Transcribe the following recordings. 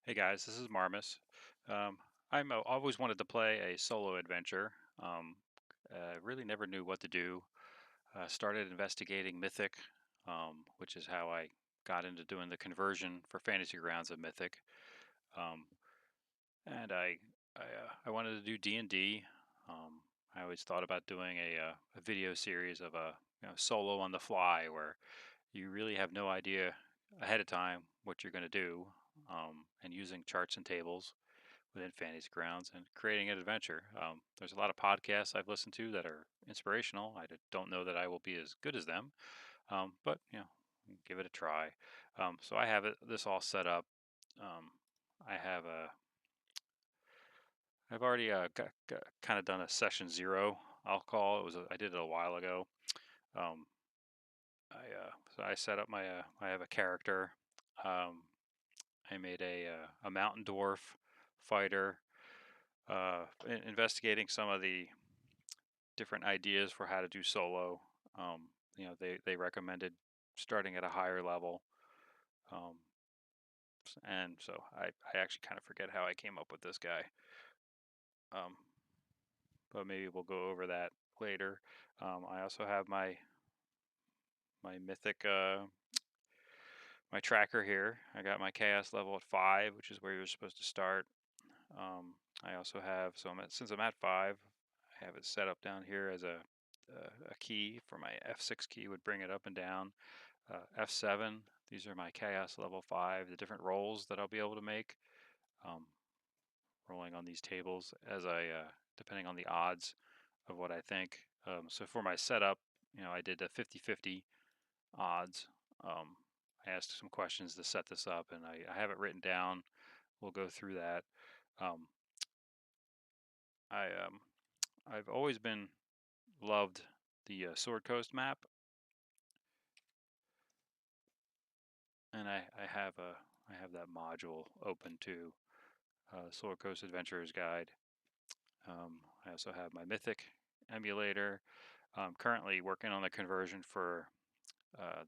Hey guys, this is Marmus. Always wanted to play a solo adventure. Really never knew what to do. Started investigating Mythic, which is how I got into doing the conversion for Fantasy Grounds of Mythic. Um, and I wanted to do D&D. I always thought about doing a video series of a solo on the fly where you really have no idea ahead of time what you're going to do, and using charts and tables within Fantasy Grounds and creating an adventure. There's a lot of podcasts I've listened to that are inspirational. Don't know that I will be as good as them, but give it a try. So I have this all set up. Um, I have a I've already kind of done a session 0. I'll call it. I did it a while ago. Um, so I set up I have a character. Um, I made a mountain dwarf fighter. Investigating some of the different ideas for how to do solo. They recommended starting at a higher level, um, and so I actually kind of forget how I came up with this guy, um, but maybe we'll go over that later. I also have my mythic my tracker here. I got my chaos level at 5, which is where you're supposed to start. I also have since I'm at 5, I have it set up down here as a key for my F6 key would bring it up and down. F7, these are my chaos level 5, the different rolls that I'll be able to make, um, rolling on these tables as depending on the odds of what I think. So for my setup, I did a 50-50 odds. I asked some questions to set this up, and I have it written down. We'll go through that. Um, I've always been loved the Sword Coast map, and I have that module open to Sword Coast Adventurer's Guide. I also have my Mythic emulator. I'm currently working on the conversion for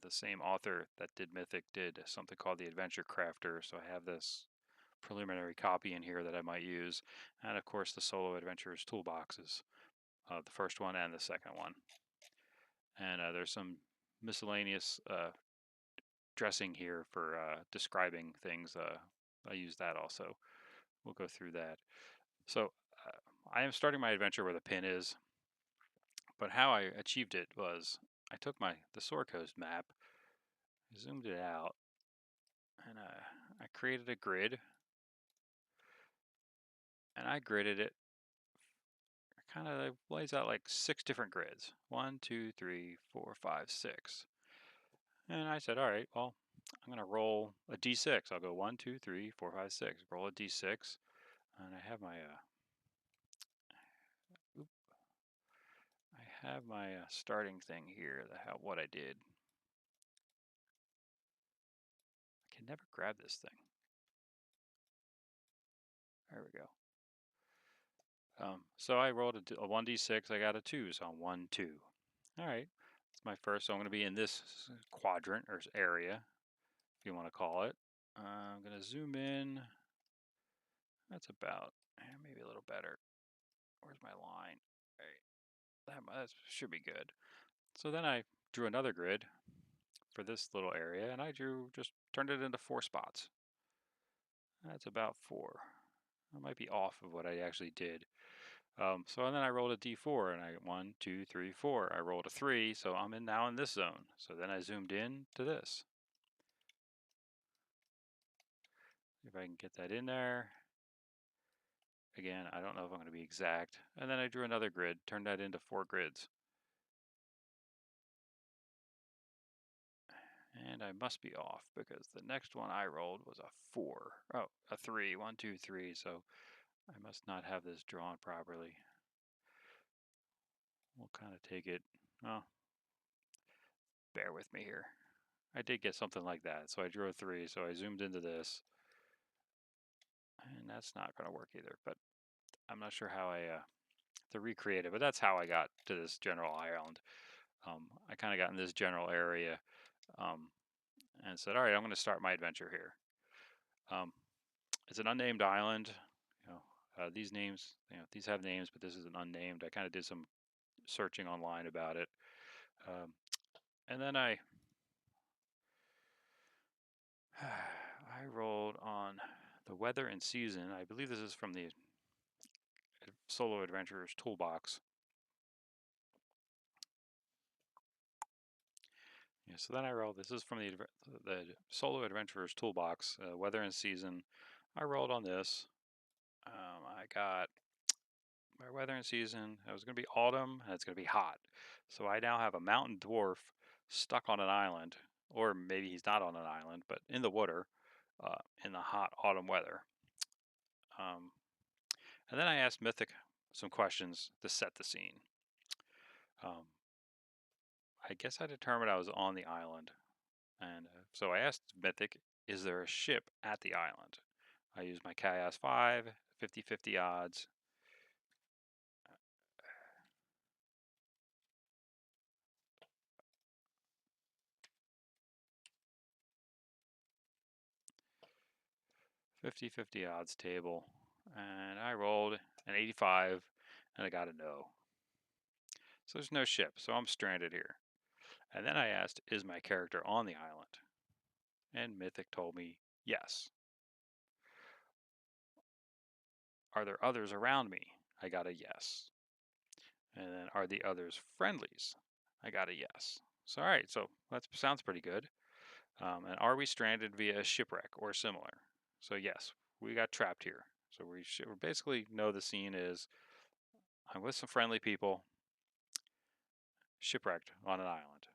the same author that did Mythic did something called the Adventure Crafter, so I have this preliminary copy in here that I might use, and of course the Solo Adventurers toolboxes, the first one and the second one. And there's some miscellaneous dressing here for describing things. I use that also. We'll go through that. So I am starting my adventure where the pin is, but how I achieved it was I took the Sword Coast map, zoomed it out, and I created a grid, and I gridded it. Kind of lays out like 6 different grids. 1, 2, 3, 4, 5, 6. And I said, all right, well, I'm going to roll a d6. I'll go 1, 2, 3, 4, 5, 6. Roll a d6. And I have my starting thing here, what I did. I can never grab this thing. There we go. So I rolled a 1d6. I got a 2, so I'm 1, 2. All right, it's my first. So I'm going to be in this quadrant or area, if you want to call it. I'm going to zoom in. That's about maybe a little better. Where's my line? All right, that should be good. So then I drew another grid for this little area, and I just turned it into 4 spots. That's about 4. I might be off of what I actually did. So then I rolled a d4, and I 1, 2, 3, 4. I rolled a 3, so I'm now in this zone. So then I zoomed in to this. If I can get that in there. Again, I don't know if I'm going to be exact. And then I drew another grid, turned that into 4 grids. And I must be off because the next one I rolled was a 4. Oh, a 3. 1, 2, 3. So I must not have this drawn properly. We'll kind of take it. Oh, bear with me here. I did get something like that. So I drew a 3. So I zoomed into this. And that's not going to work either. But I'm not sure how I to recreate it. But that's how I got to this general island. I kind of got in this general area. And said, all right, I'm going to start my adventure here. It's an unnamed island. You know, these names, these have names, but this is an unnamed. I kind of did some searching online about it, and then I I rolled on the weather and season. I believe this is from the Solo Adventurer's Toolbox. Yeah, so then I rolled. This is from the Solo Adventurer's Toolbox, weather and season. I rolled on this. I got my weather and season. It was going to be autumn, and it's going to be hot. So I now have a mountain dwarf stuck on an island, or maybe he's not on an island, but in the water, in the hot autumn weather. And then I asked Mythic some questions to set the scene. I guess I determined I was on the island. And so I asked Mythic, is there a ship at the island? I used my Chaos 5, 50-50 odds. $50-50 odds table, and I rolled an 85, and I got a no. So there's no ship, so I'm stranded here. And then I asked, is my character on the island? And Mythic told me, yes. Are there others around me? I got a yes. And then, are the others friendlies? I got a yes. So, all right, so that sounds pretty good. And are we stranded via a shipwreck or similar? So, yes, we got trapped here. So, we basically know the scene is I'm with some friendly people, shipwrecked on an island.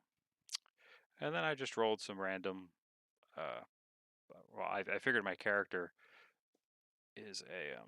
And then I just rolled some random. Well, I figured my character is a